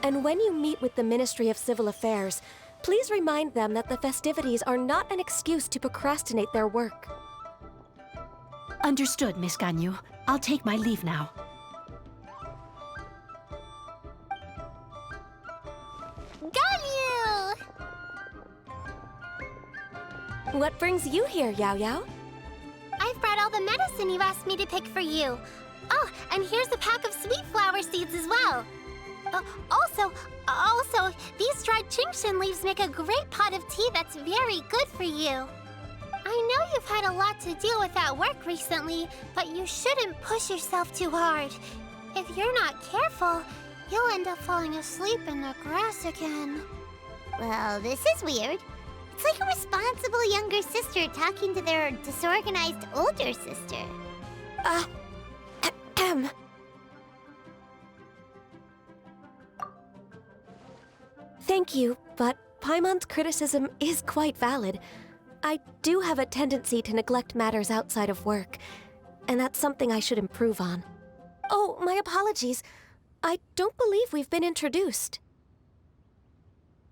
And when you meet with the Ministry of Civil Affairs, please remind them that the festivities are not an excuse to procrastinate their work. Understood, Miss Ganyu. I'll take my leave now. Ganyu! What brings you here, Yao Yao? I've brought all the medicine you asked me to pick for you. Oh, and here's a pack of sweet flower seeds as well. Also, these dried Chingshin leaves make a great pot of tea that's very good for you. I know you've had a lot to deal with at work recently, but you shouldn't push yourself too hard. If you're not careful, you'll end up falling asleep in the grass again. Well, this is weird. It's like a responsible younger sister talking to their disorganized older sister. Thank you, but Paimon's criticism is quite valid. I do have a tendency to neglect matters outside of work, and that's something I should improve on. Oh, my apologies. I don't believe we've been introduced.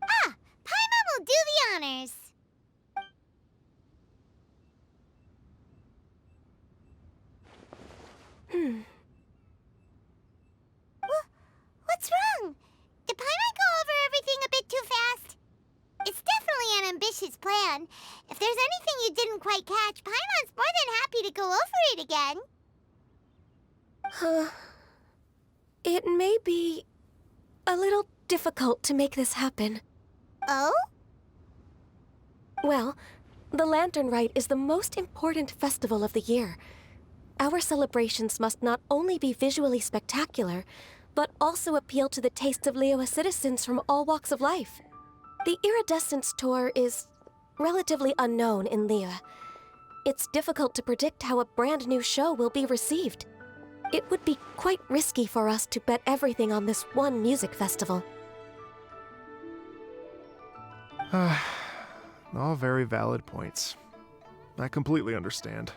Ah! Paimon will do the honors. What's wrong? Did Paimon go over everything a bit too fast? It's definitely an ambitious plan. If there's anything you didn't quite catch, Paimon's more than happy to go over it again. It may be a little difficult to make this happen. Oh? Well, the Lantern Rite is the most important festival of the year. Our celebrations must not only be visually spectacular, but also appeal to the tastes of Liyue citizens from all walks of life. The Iridescence Tour is relatively unknown in Liyue. It's difficult to predict how a brand new show will be received. It would be quite risky for us to bet everything on this one music festival. All very valid points. I completely understand.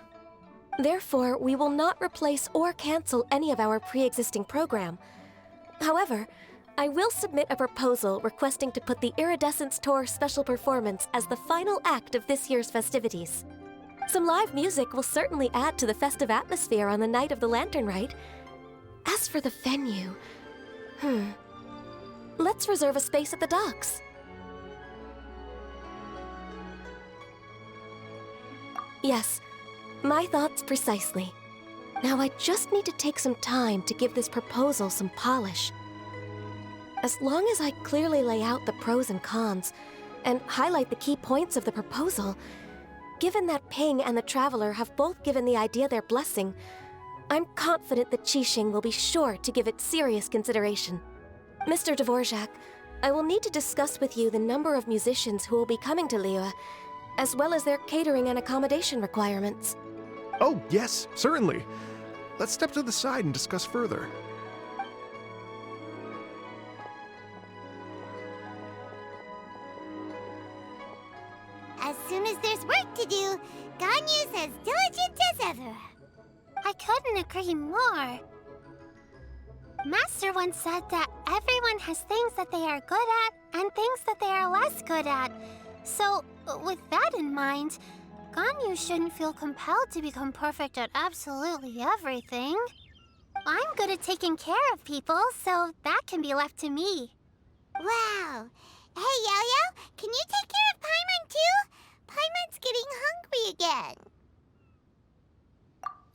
Therefore, we will not replace or cancel any of our pre-existing program. However, I will submit a proposal requesting to put the Iridescence Tour special performance as the final act of this year's festivities. Some live music will certainly add to the festive atmosphere on the night of the Lantern Rite. As for the venue, let's reserve a space at the docks. Yes, my thoughts precisely. Now I just need to take some time to give this proposal some polish. As long as I clearly lay out the pros and cons, and highlight the key points of the proposal, given that Ping and the Traveler have both given the idea their blessing, I'm confident that Qixing will be sure to give it serious consideration. Mr. Dvorak, I will need to discuss with you the number of musicians who will be coming to Liyue, as well as their catering and accommodation requirements. Oh, yes, certainly. Let's step to the side and discuss further. As soon as there's work to do, Ganyu's as diligent as ever. I couldn't agree more. Master once said that everyone has things that they are good at and things that they are less good at. So, with that in mind, Ganyu shouldn't feel compelled to become perfect at absolutely everything. I'm good at taking care of people, so that can be left to me. Wow. Hey, Yo-Yo, can you take care of Paimon too? Paimon's getting hungry again.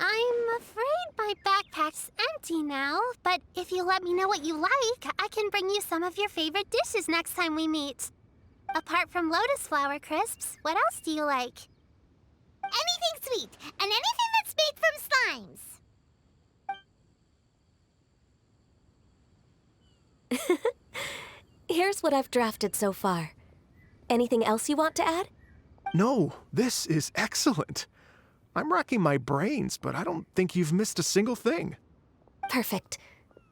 I'm afraid my backpack's empty now, but if you let me know what you like, I can bring you some of your favorite dishes next time we meet. Apart from lotus flower crisps, what else do you like? Anything sweet, and anything that's made from slimes. Here's what I've drafted so far. Anything else you want to add? No, this is excellent. I'm racking my brains, but I don't think you've missed a single thing. Perfect.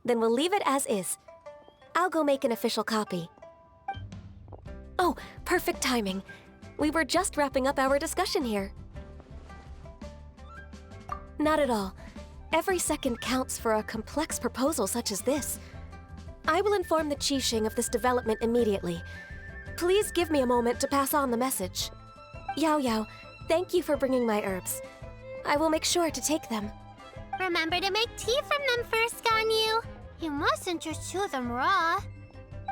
Then we'll leave it as is. I'll go make an official copy. Oh, perfect timing. We were just wrapping up our discussion here. Not at all. Every second counts for a complex proposal such as this. I will inform the Qixing of this development immediately. Please give me a moment to pass on the message. Yao Yao, thank you for bringing my herbs. I will make sure to take them. Remember to make tea from them first, Ganyu. You mustn't just chew them raw.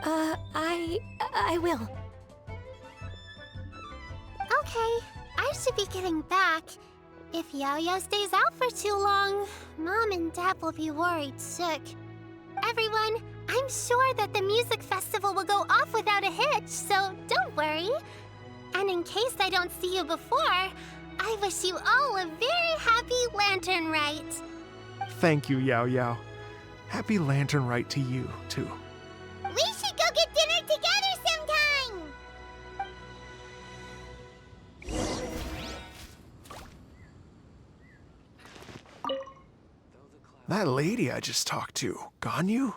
I will. Okay, I should be getting back. If Yao Yao stays out for too long, Mom and Dad will be worried sick. Everyone, I'm sure that the music festival will go off without a hitch, so don't worry. And in case I don't see you before, I wish you all a very happy Lantern Rite. Thank you, Yao Yao. Happy Lantern Rite to you, too. We should go get dinner together sometime! That lady I just talked to, Ganyu,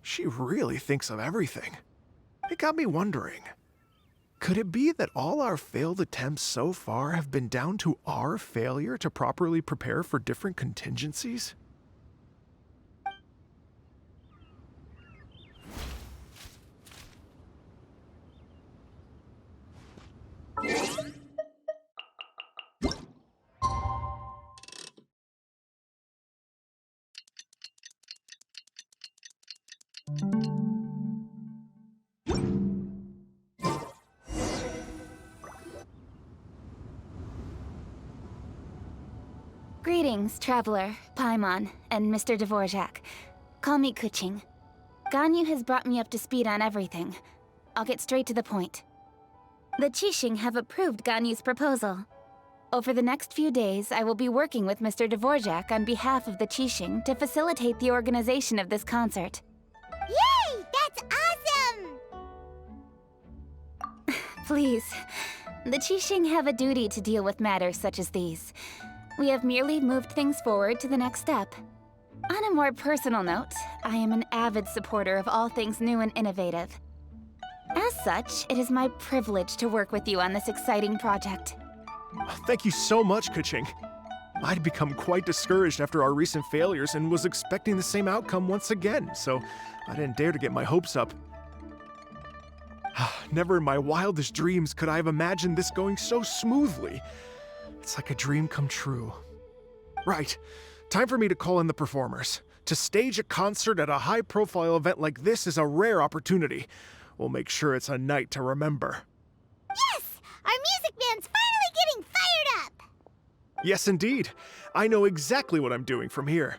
she really thinks of everything. It got me wondering, could it be that all our failed attempts so far have been down to our failure to properly prepare for different contingencies? Greetings, Traveler, Paimon, and Mr. Dvorak. Call me Kuching. Ganyu has brought me up to speed on everything. I'll get straight to the point. The Qixing have approved Ganyu's proposal. Over the next few days, I will be working with Mr. Dvorak on behalf of the Qixing to facilitate the organization of this concert. Yay! That's awesome! Please, the Qixing have a duty to deal with matters such as these. We have merely moved things forward to the next step. On a more personal note, I am an avid supporter of all things new and innovative. As such, it is my privilege to work with you on this exciting project. Thank you so much, Kuching. I'd become quite discouraged after our recent failures and was expecting the same outcome once again, so I didn't dare to get my hopes up. Never in my wildest dreams could I have imagined this going so smoothly. It's like a dream come true. Right, time for me to call in the performers. To stage a concert at a high-profile event like this is a rare opportunity. We'll make sure it's a night to remember. Yes! Our music band's finally getting fired up! Yes, indeed. I know exactly what I'm doing from here.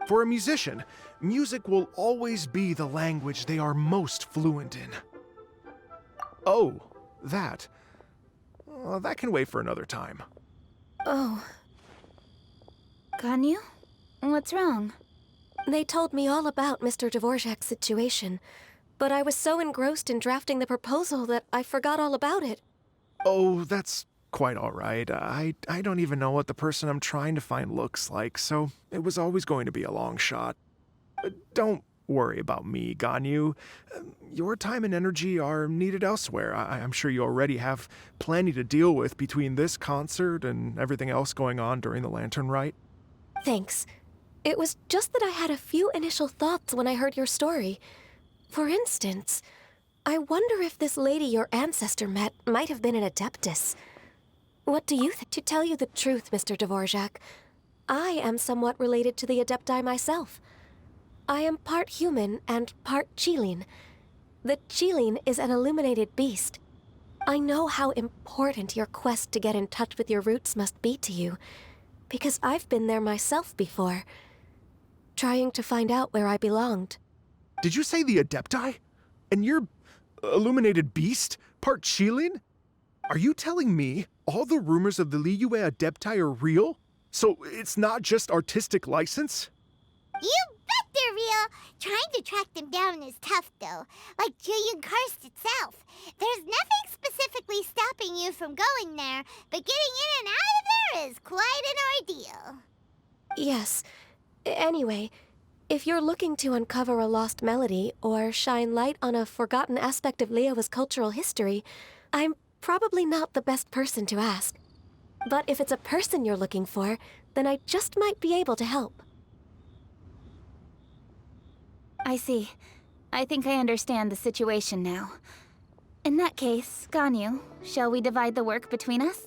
For a musician, music will always be the language they are most fluent in. Oh, that. Well, that can wait for another time. Oh, Ganyu? What's wrong? they told me all about Mr. Dvorak's situation, but I was so engrossed in drafting the proposal that I forgot all about it. Oh, that's quite all right. I don't even know what the person I'm trying to find looks like, so it was always going to be a long shot. Don't worry about me, Ganyu. Your time and energy are needed elsewhere. I'm sure you already have plenty to deal with between this concert and everything else going on during the Lantern Rite. Thanks. It was just that I had a few initial thoughts when I heard your story. For instance, I wonder if this lady your ancestor met might have been an Adeptus. What do you think? To tell you the truth, Mr. Dvorak, I am somewhat related to the Adepti myself. I am part human and part Qilin. The Qilin is an illuminated beast. I know how important your quest to get in touch with your roots must be to you, because I've been there myself before, trying to find out where I belonged. Did you say the Adepti? And you're illuminated beast? Part Qilin? Are you telling me all the rumors of the Liyue Adepti are real? So it's not just artistic license? You bet they're real! Trying to track them down is tough, though. Like Julian Karst itself. There's nothing specifically stopping you from going there, but getting in and out of there is quite an ordeal. Yes. Anyway, if you're looking to uncover a lost melody or shine light on a forgotten aspect of Liyue's cultural history, I'm probably not the best person to ask. But if it's a person you're looking for, then I just might be able to help. I see. I think I understand the situation now. In that case, Ganyu, shall we divide the work between us?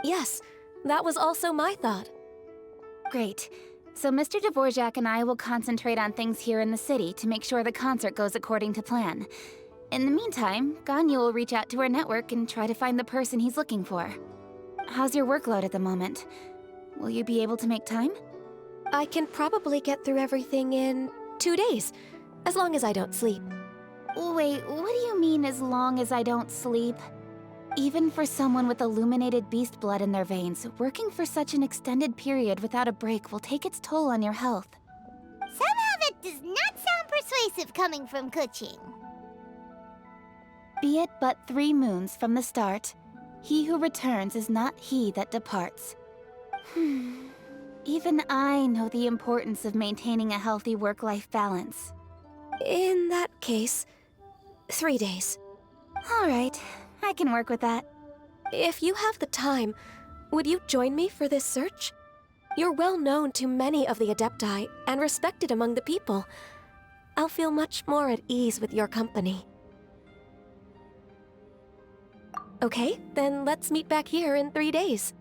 Yes, that was also my thought. Great. So Mr. Dvorak and I will concentrate on things here in the city to make sure the concert goes according to plan. In the meantime, Ganyu will reach out to her network and try to find the person he's looking for. How's your workload at the moment? Will you be able to make time? I can probably get through everything in 2 days, as long as I don't sleep. Wait, what do you mean as long as I don't sleep? Even for someone with illuminated beast blood in their veins, working for such an extended period without a break will take its toll on your health. Somehow that does not sound persuasive coming from Kuching. Be it but 3 moons from the start, he who returns is not he that departs. Even I know the importance of maintaining a healthy work-life balance. In that case, 3 days. All right, I can work with that. If you have the time, would you join me for this search? You're well known to many of the Adepti and respected among the people. I'll feel much more at ease with your company. Okay, then let's meet back here in 3 days.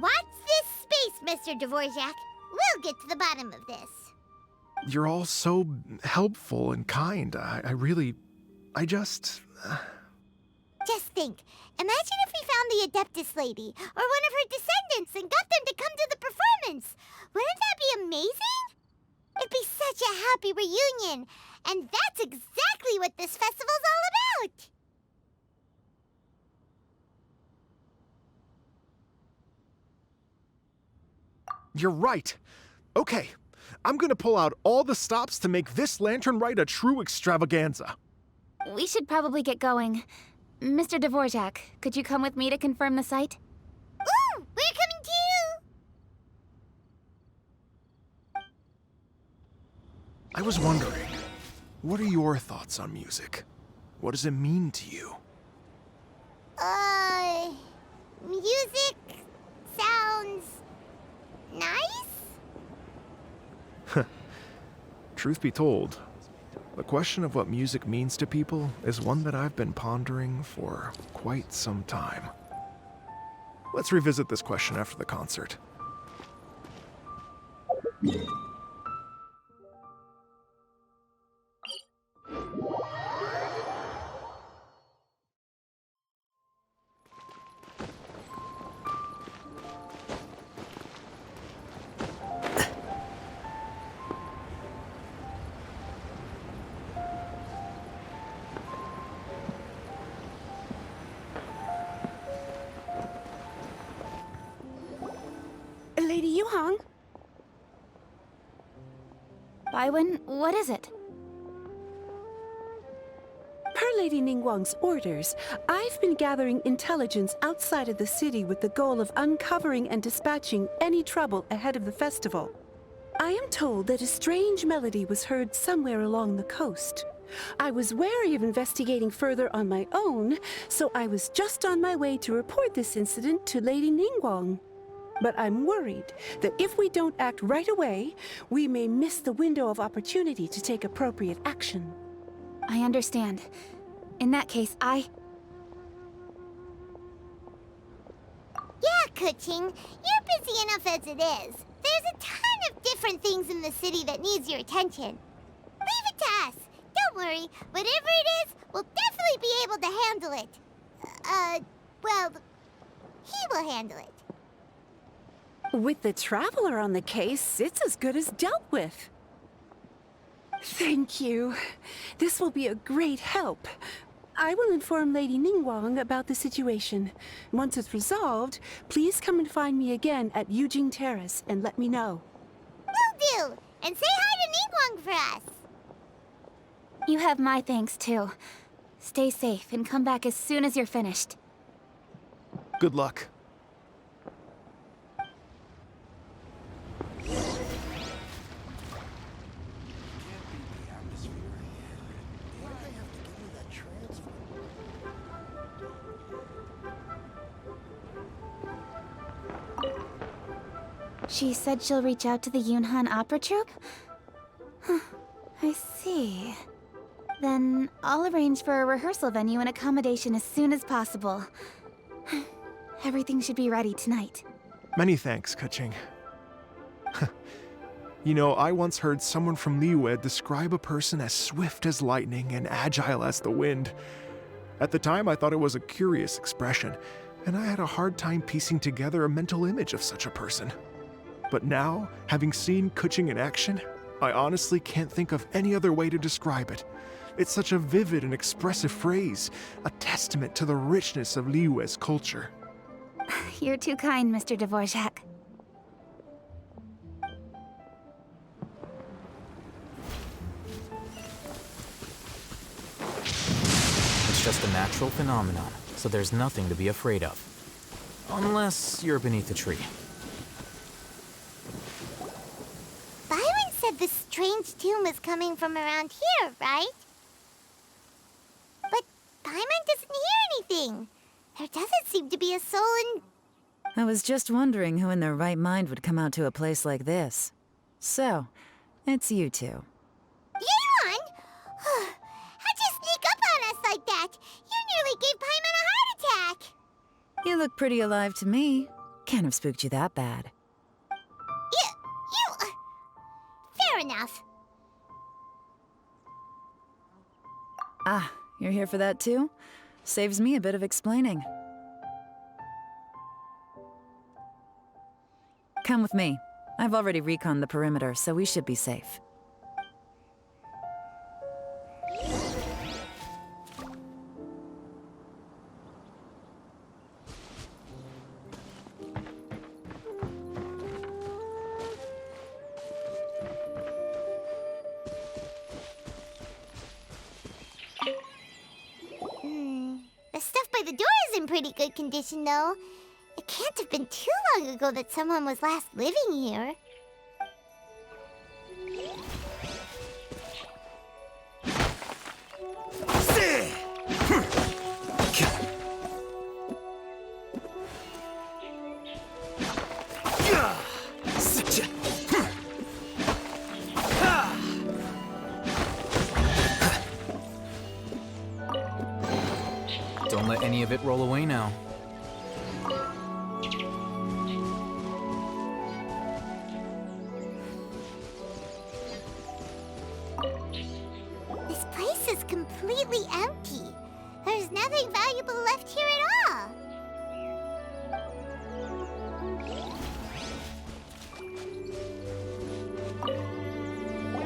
Watch this space, Mr. Dvorak. We'll get to the bottom of this. You're all so helpful and kind. I just... Just think. Imagine if we found the Adeptus lady, or one of her descendants, and got them to come to the performance. Wouldn't that be amazing? It'd be such a happy reunion. And that's exactly what this festival's all about. You're right. Okay, I'm gonna pull out all the stops to make this lantern rite a true extravaganza. We should probably get going. Mr. Dvorak, could you come with me to confirm the site? Ooh, we're coming too! I was wondering, what are your thoughts on music? What does it mean to you? Music sounds nice? Truth be told, the question of what music means to people is one that I've been pondering for quite some time. Let's revisit this question after the concert. Lady Yuhang? Baiwen, what is it? Per Lady Ningguang's orders, I've been gathering intelligence outside of the city with the goal of uncovering and dispatching any trouble ahead of the festival. I am told that a strange melody was heard somewhere along the coast. I was wary of investigating further on my own, so I was just on my way to report this incident to Lady Ningguang. But I'm worried that if we don't act right away, we may miss the window of opportunity to take appropriate action. I understand. In that case, Yeah, Kuching, you're busy enough as it is. There's a ton of different things in the city that needs your attention. Leave it to us. Don't worry. Whatever it is, we'll definitely be able to handle it. Well, he will handle it. With the Traveler on the case, it's as good as dealt with. Thank you. This will be a great help. I will inform Lady Ningguang about the situation. Once it's resolved, please come and find me again at Yujing Terrace and let me know. Will do! And say hi to Ningguang for us! you have my thanks too. Stay safe and come back as soon as you're finished. Good luck. She said she'll reach out to the Yunhan Opera Troupe? I see. Then I'll arrange for a rehearsal venue and accommodation as soon as possible. Everything should be ready tonight. Many thanks, Keqing. You know, I once heard someone from Liyue describe a person as swift as lightning and agile as the wind. At the time, I thought it was a curious expression, and I had a hard time piecing together a mental image of such a person. But now, having seen Keqing in action, I honestly can't think of any other way to describe it. It's such a vivid and expressive phrase, a testament to the richness of Liyue's culture. You're too kind, Mr. Dvorak. It's just a natural phenomenon, so there's nothing to be afraid of. Unless you're beneath a tree. Byron said this strange tune was coming from around here, right? But Paimon doesn't hear anything. There doesn't seem to be a soul in... I was just wondering who in their right mind would come out to a place like this. So, it's you two. Yeon! How'd you sneak up on us like that? You nearly gave Paimon a heart attack! You look pretty alive to me. Can't have spooked you that bad. Fair enough. Ah, you're here for that too? Saves me a bit of explaining. Come with me. I've already reconned the perimeter, so we should be safe. The stuff by the door is in pretty good condition, though. It can't have been too long ago that someone was last living here. Don't let any of it roll away now. This place is completely empty. There's nothing valuable left here at all.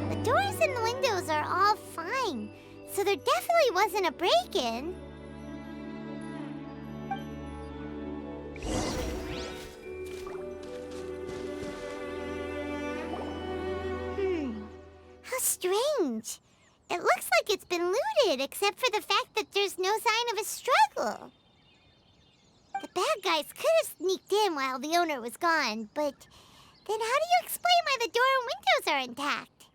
The doors and the windows are all fine, so there definitely wasn't a break-in. How strange. It looks like it's been looted, except for the fact that there's no sign of a struggle. The bad guys could have sneaked in while the owner was gone, but then how do you explain why the door and windows are intact?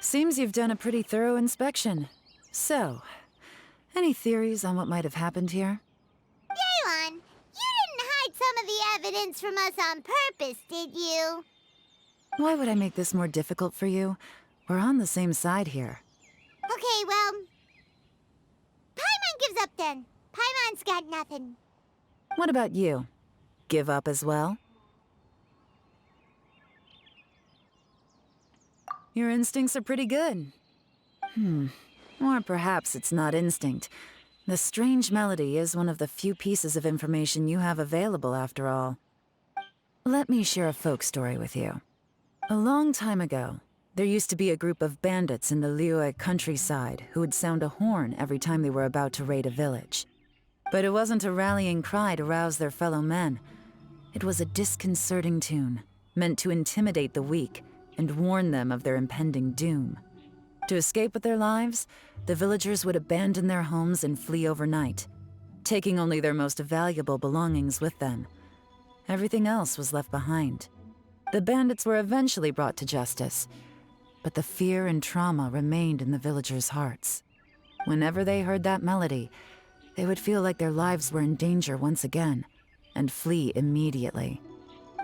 Seems you've done a pretty thorough inspection. So, any theories on what might have happened here? Yeon, you didn't hide some of the evidence from us on purpose, did you? Why would I make this more difficult for you? We're on the same side here. Okay, well... Paimon gives up then. Paimon's got nothing. What about you? Give up as well? Your instincts are pretty good. Or perhaps it's not instinct. The strange melody is one of the few pieces of information you have available, after all. Let me share a folk story with you. A long time ago, there used to be a group of bandits in the Liyue countryside who would sound a horn every time they were about to raid a village. But it wasn't a rallying cry to rouse their fellow men. It was a disconcerting tune, meant to intimidate the weak and warn them of their impending doom. To escape with their lives, the villagers would abandon their homes and flee overnight, taking only their most valuable belongings with them. Everything else was left behind. The bandits were eventually brought to justice, but the fear and trauma remained in the villagers' hearts. Whenever they heard that melody, they would feel like their lives were in danger once again, and flee immediately.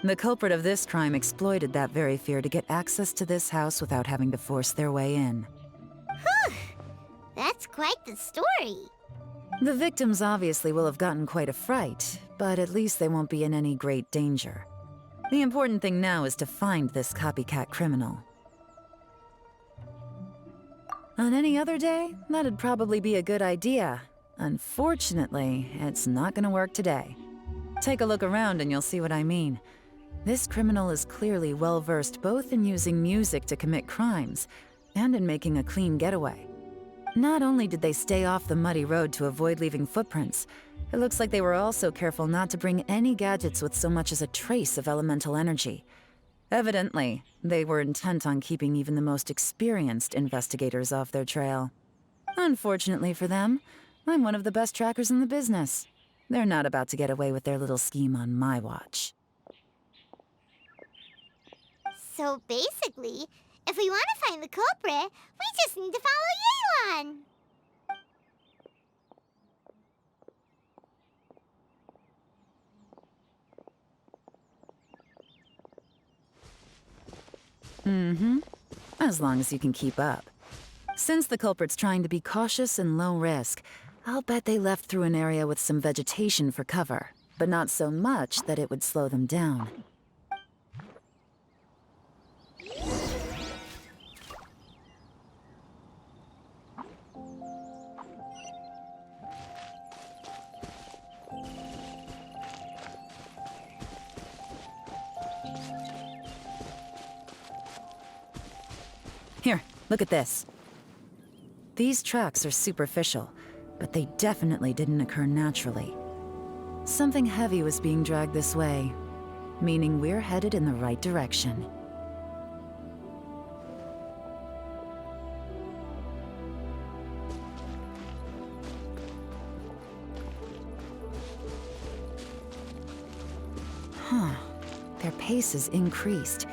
The culprit of this crime exploited that very fear to get access to this house without having to force their way in. That's quite the story. The victims obviously will have gotten quite a fright, but at least they won't be in any great danger. The important thing now is to find this copycat criminal. On any other day, that'd probably be a good idea. Unfortunately, it's not gonna work today. Take a look around and you'll see what I mean. This criminal is clearly well-versed both in using music to commit crimes and in making a clean getaway. Not only did they stay off the muddy road to avoid leaving footprints, it looks like they were also careful not to bring any gadgets with so much as a trace of elemental energy. Evidently, they were intent on keeping even the most experienced investigators off their trail. Unfortunately for them, I'm one of the best trackers in the business. They're not about to get away with their little scheme on my watch. So basically, if we want to find the culprit, we just need to follow Yelan. As long as you can keep up. Since the culprit's trying to be cautious and low risk, I'll bet they left through an area with some vegetation for cover, but not so much that it would slow them down. Here, look at this. These tracks are superficial, but they definitely didn't occur naturally. Something heavy was being dragged this way, meaning we're headed in the right direction. Their pace has increased.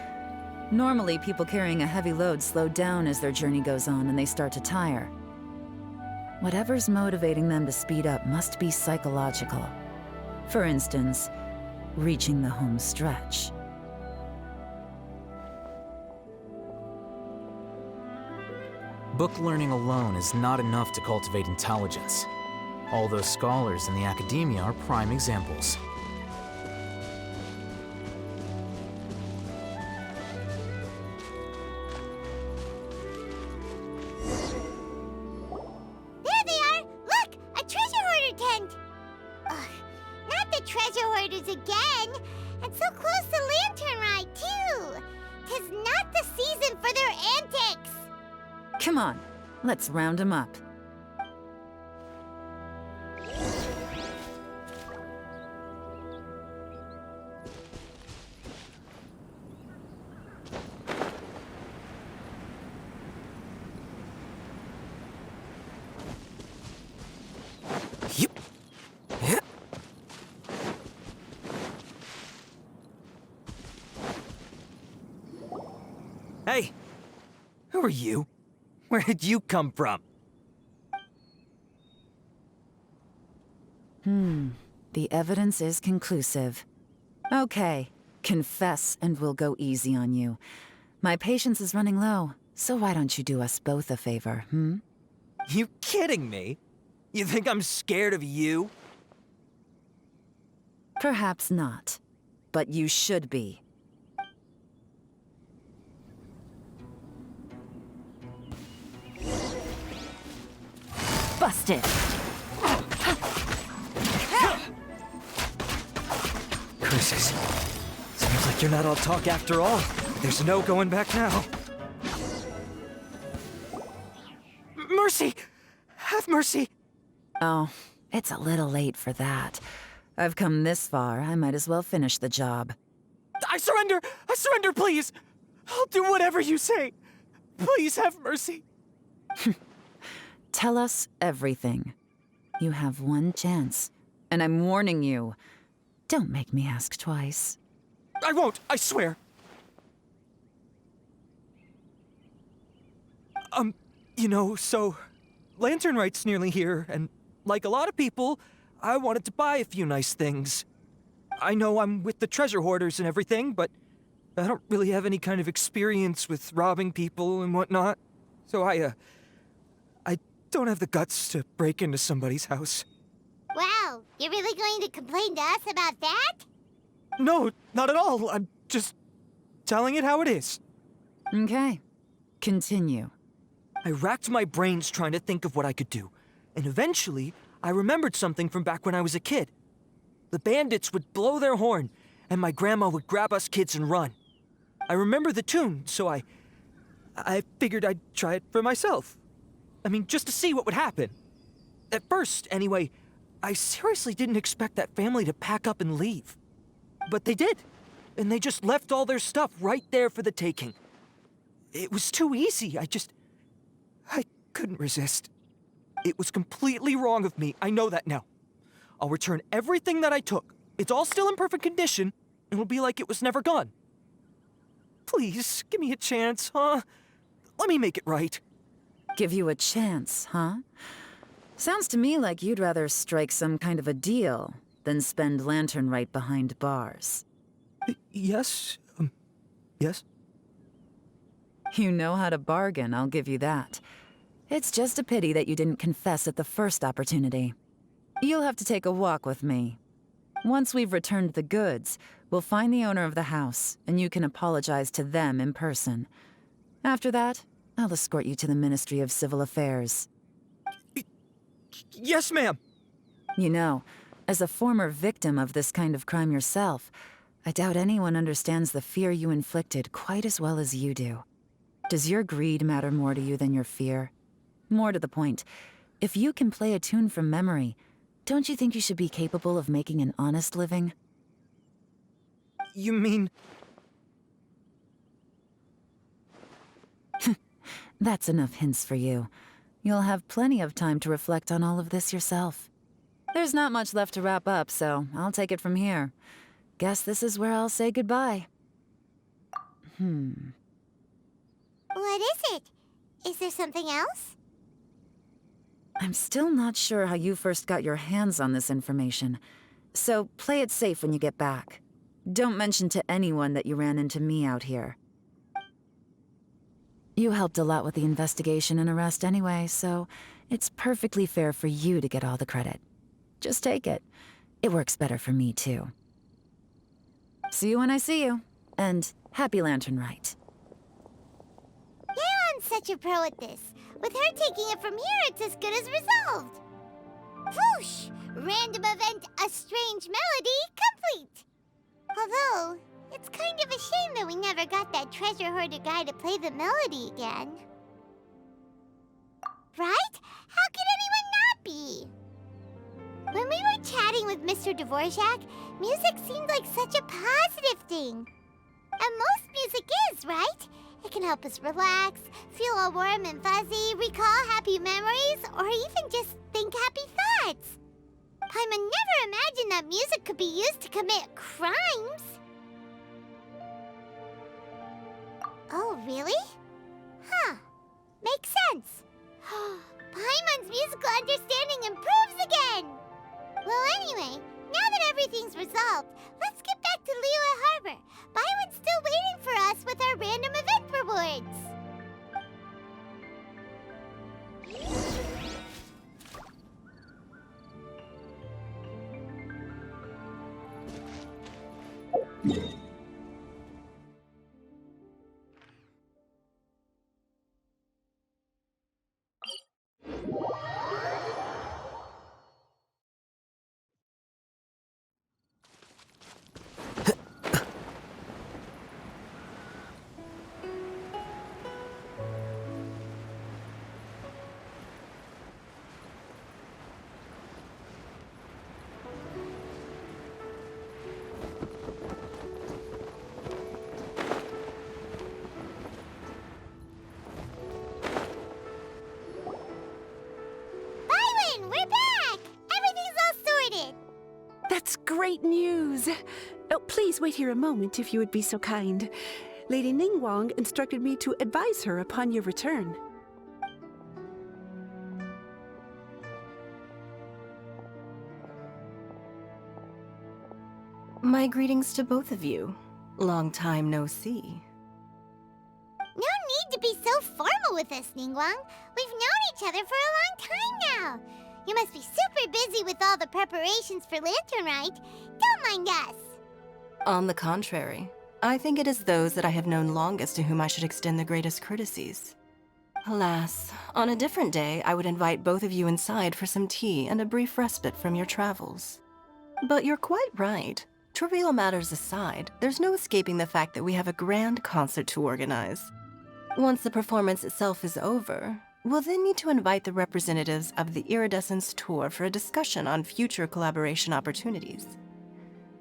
Normally, people carrying a heavy load slow down as their journey goes on and they start to tire. Whatever's motivating them to speed up must be psychological. For instance, reaching the home stretch. Book learning alone is not enough to cultivate intelligence. All those scholars in the academia are prime examples. There they are! Look! A treasure hoarder tent! Ugh, not the treasure hoarders again! And so close to Lantern Ride, too! 'Tis not the season for their antics! Come on, let's round them up. Hey! Who are you? Where did you come from? The evidence is conclusive. Okay, confess and we'll go easy on you. My patience is running low, so why don't you do us both a favor, You kidding me? You think I'm scared of you? Perhaps not, but you should be. Busted! Curses. Seems like you're not all talk after all. There's no going back now. Mercy! Have mercy! Oh, it's a little late for that. I've come this far, I might as well finish the job. I surrender! I surrender, please! I'll do whatever you say. Please have mercy. Tell us everything. You have one chance, and I'm warning you. Don't make me ask twice. I won't, I swear. So Lantern Right's nearly here, and like a lot of people, I wanted to buy a few nice things. I know I'm with the treasure hoarders and everything, but I don't really have any kind of experience with robbing people and whatnot. So I don't have the guts to break into somebody's house. Wow, you're really going to complain to us about that? No, not at all. I'm just telling it how it is. Okay. Continue. I racked my brains trying to think of what I could do, and eventually, I remembered something from back when I was a kid. The bandits would blow their horn, and my grandma would grab us kids and run. I remember the tune, so I figured I'd try it for myself. I mean, just to see what would happen. At first, anyway, I seriously didn't expect that family to pack up and leave. But they did, and they just left all their stuff right there for the taking. It was too easy. I couldn't resist. It was completely wrong of me. I know that now. I'll return everything that I took. It's all still in perfect condition, and it'll be like it was never gone. Please, give me a chance, huh? Let me make it right. Give you a chance, huh? Sounds to me like you'd rather strike some kind of a deal than spend Lanternite behind bars. Yes? Yes? You know how to bargain, I'll give you that. It's just a pity that you didn't confess at the first opportunity. You'll have to take a walk with me. Once we've returned the goods, we'll find the owner of the house, and you can apologize to them in person. After that, I'll escort you to the Ministry of Civil Affairs. Yes, ma'am. You know, as a former victim of this kind of crime yourself, I doubt anyone understands the fear you inflicted quite as well as you do. Does your greed matter more to you than your fear? More to the point, if you can play a tune from memory, don't you think you should be capable of making an honest living? You mean... That's enough hints for you. You'll have plenty of time to reflect on all of this yourself. There's not much left to wrap up, so I'll take it from here. Guess this is where I'll say goodbye. What is it? Is there something else? I'm still not sure how you first got your hands on this information, so play it safe when you get back. Don't mention to anyone that you ran into me out here. You helped a lot with the investigation and arrest anyway, so it's perfectly fair for you to get all the credit. Just take it. It works better for me, too. See you when I see you, and happy Lanternite. Yaron's such a pro at this. With her taking it from here, it's as good as resolved. Whoosh! Random event, a strange melody, complete! Although, it's kind of a shame that we never got that treasure hoarder guy to play the melody again. Right? How could anyone not be? When we were chatting with Mr. Dvorak, music seemed like such a positive thing. And most music is, right? It can help us relax, feel all warm and fuzzy, recall happy memories, or even just think happy thoughts. Paimon never imagined that music could be used to commit crimes. Oh, really? Huh. Makes sense. Paimon's musical understanding improves again! Well, anyway, now that everything's resolved, let's get back to Liyue Harbor. Byron's still waiting for us with our random event rewards. That's great news! Oh, please wait here a moment if you would be so kind. Lady Ningguang instructed me to advise her upon your return. My greetings to both of you. Long time no see. No need to be so formal with us, Ningguang. We've known each other for a long time now. You must be super busy with all the preparations for Lantern Rite. Don't mind us. On the contrary, I think it is those that I have known longest to whom I should extend the greatest courtesies. Alas, on a different day, I would invite both of you inside for some tea and a brief respite from your travels. But you're quite right. Trivial matters aside, there's no escaping the fact that we have a grand concert to organize. Once the performance itself is over, we'll then need to invite the representatives of the Iridescence Tour for a discussion on future collaboration opportunities.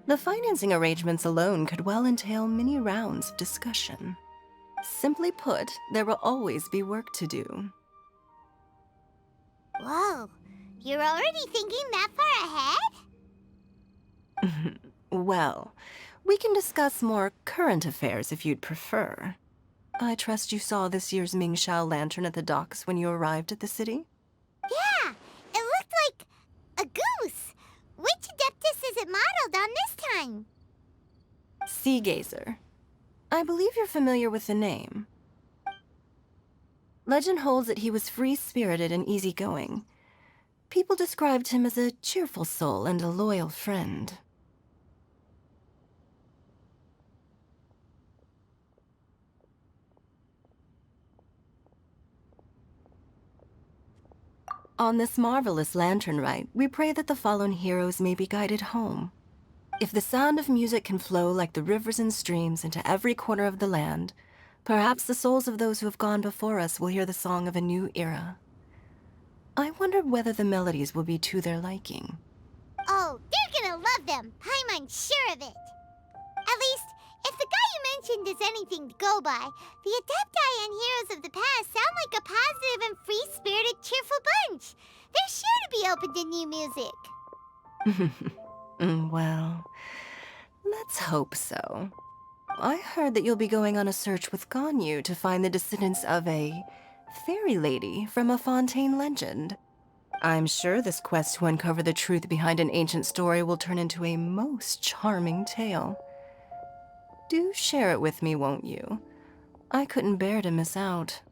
The financing arrangements alone could well entail many rounds of discussion. Simply put, there will always be work to do. Whoa, you're already thinking that far ahead? Well, we can discuss more current affairs if you'd prefer. I trust you saw this year's Mingxiao lantern at the docks when you arrived at the city? Yeah, it looked like a goose. Which Adeptus is it modeled on this time? Sea Gazer. I believe you're familiar with the name. Legend holds that he was free-spirited and easygoing. People described him as a cheerful soul and a loyal friend. On this marvelous lantern rite, we pray that the fallen heroes may be guided home. If the sound of music can flow like the rivers and streams into every corner of the land, perhaps the souls of those who have gone before us will hear the song of a new era. I wonder whether the melodies will be to their liking. Oh, they're gonna love them. Paimon's sure of it. At least, if the guy you mentioned is anything to go by, the Adepti and heroes of the past sound like a positive and free-spirited, cheerful bunch. They're sure to be open to new music. Well, let's hope so. I heard that you'll be going on a search with Ganyu to find the descendants of a fairy lady from a Fontaine legend. I'm sure this quest to uncover the truth behind an ancient story will turn into a most charming tale. Do share it with me, won't you? I couldn't bear to miss out.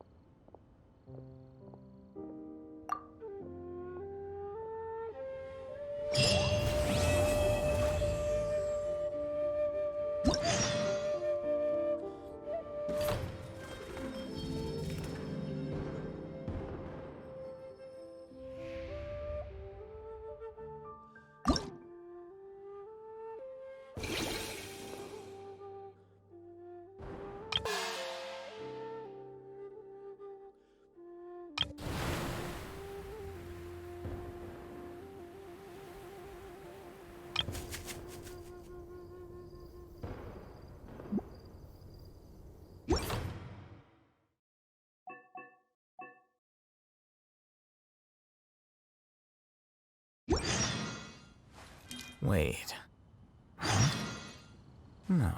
Wait. Huh? No.